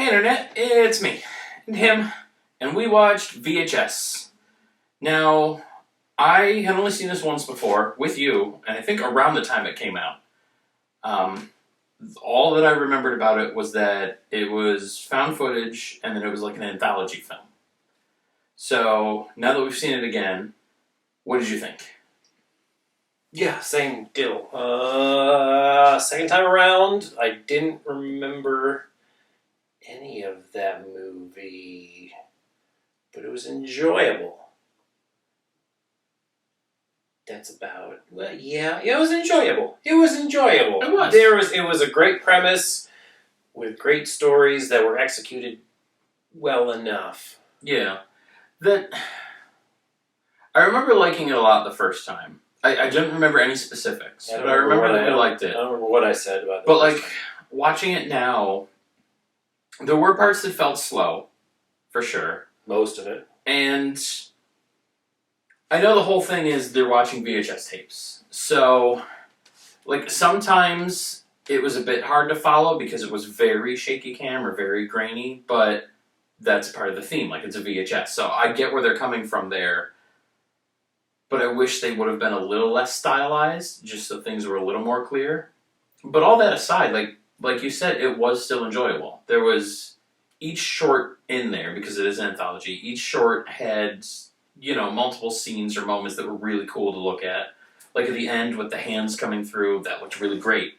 Hey Internet, it's me, and him, and we watched VHS. Now, I had only seen this once before, with you, and I think around the time it came out. All that I remembered about it was that it was found footage, and then it was like an anthology film. So, now that we've seen it again, what did you think? Yeah, same deal. Second time around, I didn't remember any of that movie, but it was enjoyable. That's about it was enjoyable. It was enjoyable. It was. It was a great premise with great stories that were executed well enough. Yeah. I remember liking it a lot the first time. I don't remember any specifics, but I remember that I liked it. I don't remember what I said about it. But like, watching it now, there were parts that felt slow, for sure. Most of it. And I know the whole thing is they're watching VHS tapes. So, like, sometimes it was a bit hard to follow because it was very shaky cam or very grainy, but that's part of the theme. Like, it's a VHS. So I get where they're coming from there. But I wish they would have been a little less stylized, just so things were a little more clear. But all that aside, like you said, it was still enjoyable. There was each short in there, because it is an anthology, each short had, multiple scenes or moments that were really cool to look at. Like at the end with the hands coming through, that looked really great.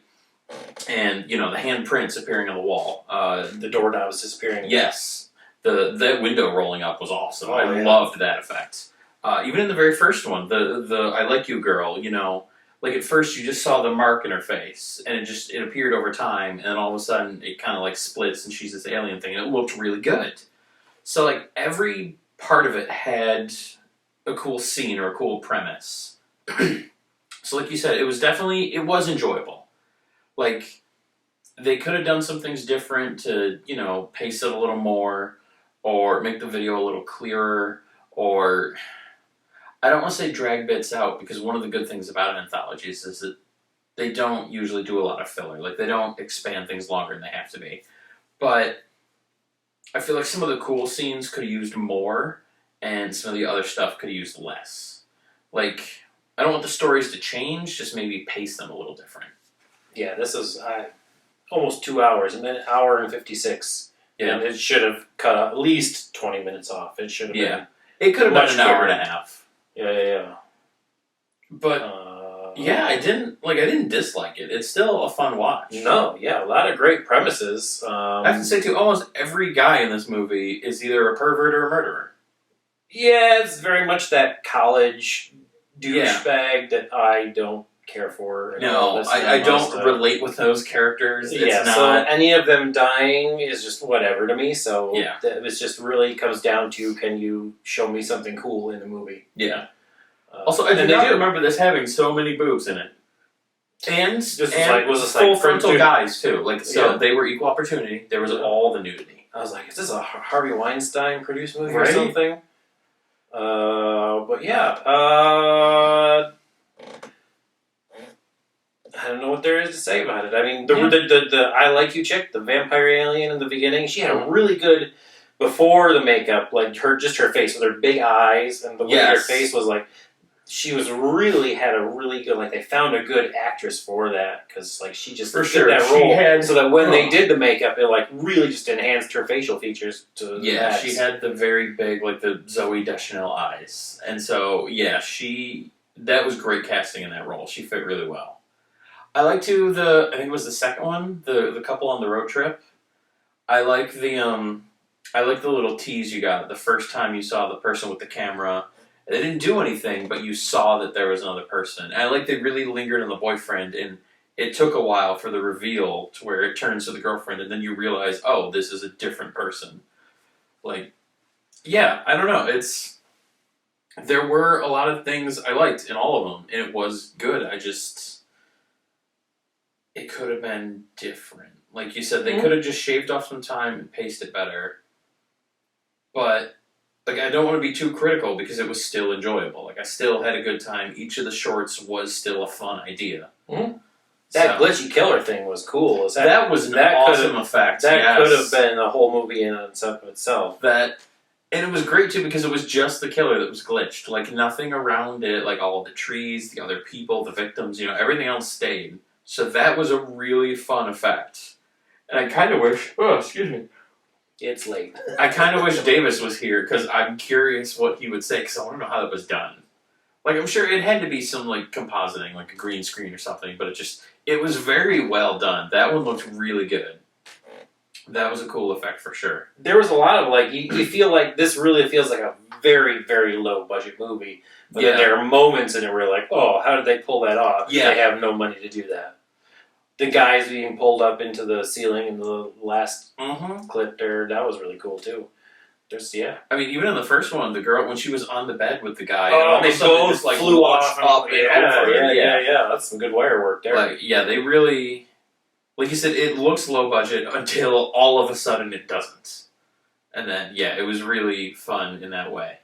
And, the handprints appearing on the wall. The doorknobs disappearing. Yes. The window rolling up was awesome. Oh, I loved that effect. Even in the very first one, the I Like You girl, like at first you just saw the mark in her face, and it appeared over time, and then all of a sudden it kind of like splits, and she's this alien thing, and it looked really good. So like every part of it had a cool scene or a cool premise. So like you said, it was enjoyable. Like, they could have done some things different to, pace it a little more, or make the video a little clearer, or I don't want to say drag bits out, because one of the good things about anthologies is that they don't usually do a lot of filler. Like, they don't expand things longer than they have to be. But I feel like some of the cool scenes could have used more, and some of the other stuff could have used less. Like, I don't want the stories to change, just maybe pace them a little different. Yeah, this is almost 2 hours, and then an hour and 56. Yeah. And it should have cut at least 20 minutes off. It should have been. It could have been an hour and a half. Yeah. But I didn't dislike it. It's still a fun watch. No, yeah, a lot of great premises. I have to say too, almost every guy in this movie is either a pervert or a murderer. Yeah, it's very much that college douchebag that I don't care for. No, I don't relate with those characters. So any of them dying is just whatever to me. So yeah, it just really comes down to, can you show me something cool in the movie? Yeah. Also, I do not remember this having so many boobs in it. And was this full frontal guys too. They were equal opportunity. There was all the nudity. I was like, is this a Harvey Weinstein produced movie or something? But yeah. I don't know what there is to say about it. I mean, the I Like You chick, the vampire alien in the beginning, she had a really good, before the makeup, like her face with her big eyes, and the way her face was like, she had a really good, like, they found a good actress for that, because like she just did that role, so that when they did the makeup, it like really just enhanced her facial features to she had the very big, like the Zooey Deschanel eyes, and so that was great casting in that role. She fit really well. I like I think it was the second one, the couple on the road trip. I like the little tease you got the first time you saw the person with the camera. They didn't do anything, but you saw that there was another person. And I like they really lingered on the boyfriend, and it took a while for the reveal to where it turns to the girlfriend, and then you realize, oh, this is a different person. Like, yeah, I don't know. There were a lot of things I liked in all of them, and it was good. It could have been different. Like you said, they could have just shaved off some time and paced it better. But, like, I don't want to be too critical because it was still enjoyable. Like, I still had a good time. Each of the shorts was still a fun idea. Mm-hmm. That glitchy killer thing was cool. That was an awesome effect. That could have been a whole movie in itself. And it was great too because it was just the killer that was glitched. Like nothing around it, like all of the trees, the other people, the victims, everything else stayed. So that was a really fun effect. And I kind of wish. Oh, excuse me. It's late. I kind of wish Davis was here because I'm curious what he would say because I want to know how that was done. Like I'm sure it had to be some like compositing, like a green screen or something, but it was very well done. That one looked really good. That was a cool effect for sure. There was a lot of like you feel like this really feels like a very, very low budget movie. But then there are moments in it where you're like, oh, how did they pull that off? Yeah. They have no money to do that. The guys being pulled up into the ceiling in the last clip there, that was really cool too. I mean, even in the first one, the girl, when she was on the bed with the guy, and they both just, like, flew off up and over. Yeah. That's some good wire work there. Like, they really... Like you said, it looks low budget until all of a sudden it doesn't. And then, it was really fun in that way.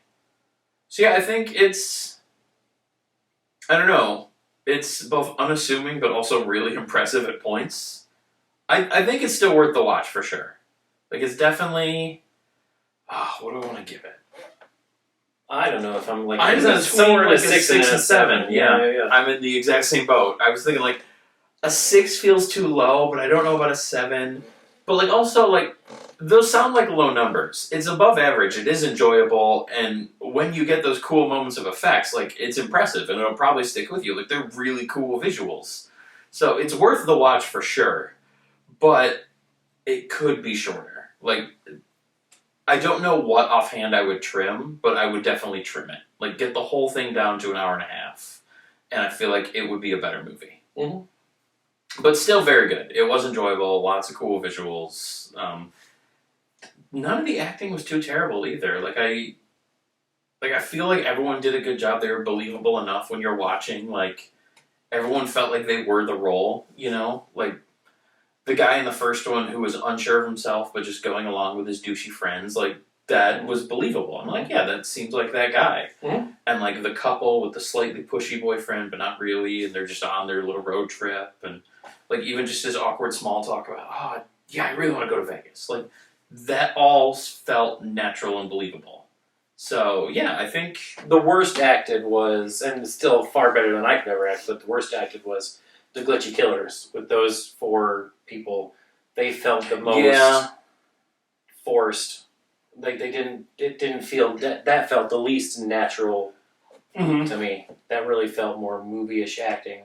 So I think it's... I don't know. It's both unassuming but also really impressive at points. I think it's still worth the watch for sure. Like, it's definitely... what do I want to give it? I don't know if I'm like... I'm somewhere in a 6 and a 7. Yeah. I'm in the exact same boat. I was thinking, like, a 6 feels too low, but I don't know about a 7. But, like, also, like, those sound like low numbers. It's above average. It is enjoyable. And when you get those cool moments of effects, like, it's impressive. And it'll probably stick with you. Like, they're really cool visuals. So it's worth the watch for sure. But it could be shorter. Like, I don't know what offhand I would trim, but I would definitely trim it. Like, get the whole thing down to an hour and a half. And I feel like it would be a better movie. Mm-hmm. But still very good. It was enjoyable. Lots of cool visuals. None of the acting was too terrible either. I feel like everyone did a good job. They were believable enough when you're watching. Like, everyone felt like they were the role, Like, the guy in the first one who was unsure of himself but just going along with his douchey friends, like, that was believable. I'm like, that seems like that guy. Mm-hmm. And, like, the couple with the slightly pushy boyfriend, but not really, and they're just on their little road trip, and, like, even just his awkward small talk about, I really want to go to Vegas. Like, that all felt natural and believable. So, I think... The worst acted was, and still far better than I could ever act, but the worst acted was the glitchy killers. With those 4 people, they felt the most forced. Like, it didn't feel, that felt the least natural to me. That really felt more movie-ish acting.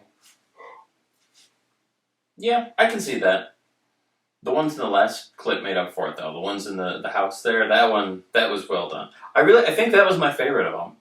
Yeah, I can see that. The ones in the last clip made up for it, though. The ones in the house there, that was well done. I think that was my favorite of them.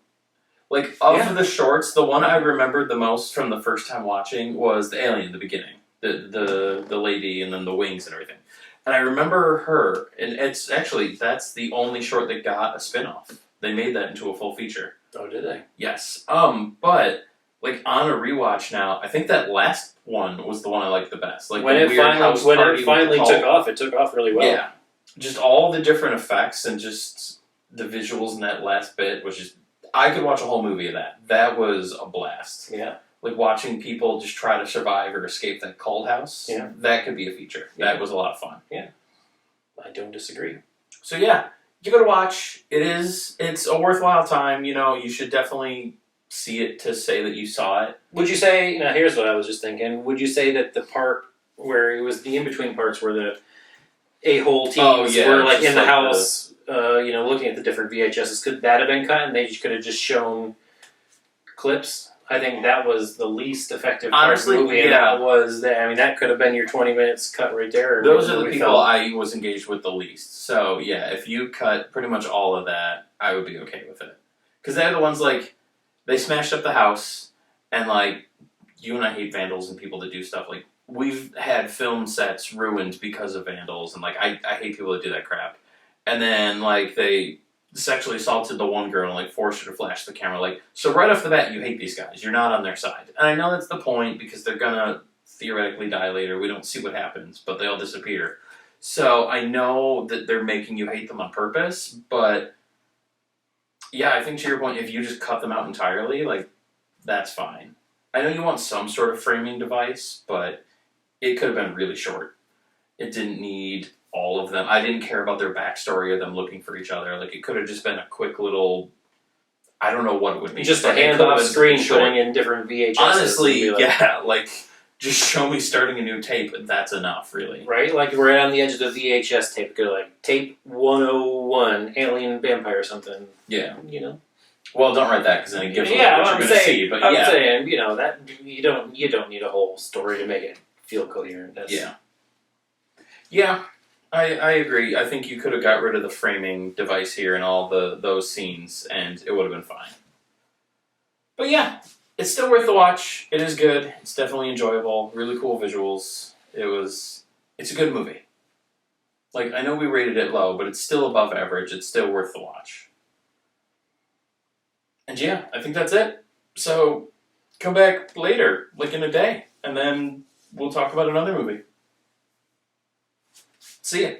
Like, of the shorts, the one I remembered the most from the first time watching was the alien in the beginning. The lady and then the wings and everything. And I remember her, and that's the only short that got a spin-off. They made that into a full feature. Oh, did they? Yes. But, like, on a rewatch now, I think that last one was the one I liked the best. Like, when it finally took off, it took off really well. Yeah. Just all the different effects and just the visuals in that last bit was just... I could watch a whole movie of that. That was a blast. Yeah. Like, watching people just try to survive or escape that cult house. Yeah. That could be a feature. Yeah. That was a lot of fun. Yeah. I don't disagree. So, give it a watch. It's a worthwhile time. You should definitely see it to say that you saw it. Would you say, now here's what I was just thinking, would you say that the part where it was the in-between parts where the a-hole teams were like in the house, looking at the different VHSs, could that have been cut and they could have just shown clips? I think that was the least effective part of the movie. And that could have been your 20 minutes cut right there. Those are the people I was engaged with the least. So, if you cut pretty much all of that, I would be okay with it. Because they're the ones, like, they smashed up the house, and, like, you and I hate vandals and people that do stuff. Like, we've had film sets ruined because of vandals, and, like, I hate people that do that crap. And then, like, they sexually assaulted the one girl and, like, forced her to flash the camera. Like, so right off the bat, you hate these guys. You're not on their side. And I know that's the point, because they're gonna theoretically die later. We don't see what happens, but they all disappear. So I know that they're making you hate them on purpose, but... I think to your point, if you just cut them out entirely, like, that's fine. I know you want some sort of framing device, but it could have been really short. It didn't need all of them. I didn't care about their backstory or them looking for each other. Like, it could have just been a quick little. I don't know what it would be. Just a handoff screen putting in different VHS. Honestly, yeah, like, just show me starting a new tape, and that's enough, really. Right? Like, we're right on the edge of the VHS tape. Go like, tape 101, Alien Vampire or something. Yeah. You know? Well, don't write that, because then it gives away yeah, what you're going to see. But I'm saying, that you don't need a whole story to make it feel coherent. Yeah. Yeah, I agree. I think you could have got rid of the framing device here and all those scenes, and it would have been fine. But yeah, it's still worth the watch. It is good. It's definitely enjoyable. Really cool visuals. It's a good movie. Like, I know we rated it low, but it's still above average. It's still worth the watch. And yeah, I think that's it. So, come back later, like in a day, and then we'll talk about another movie. See ya.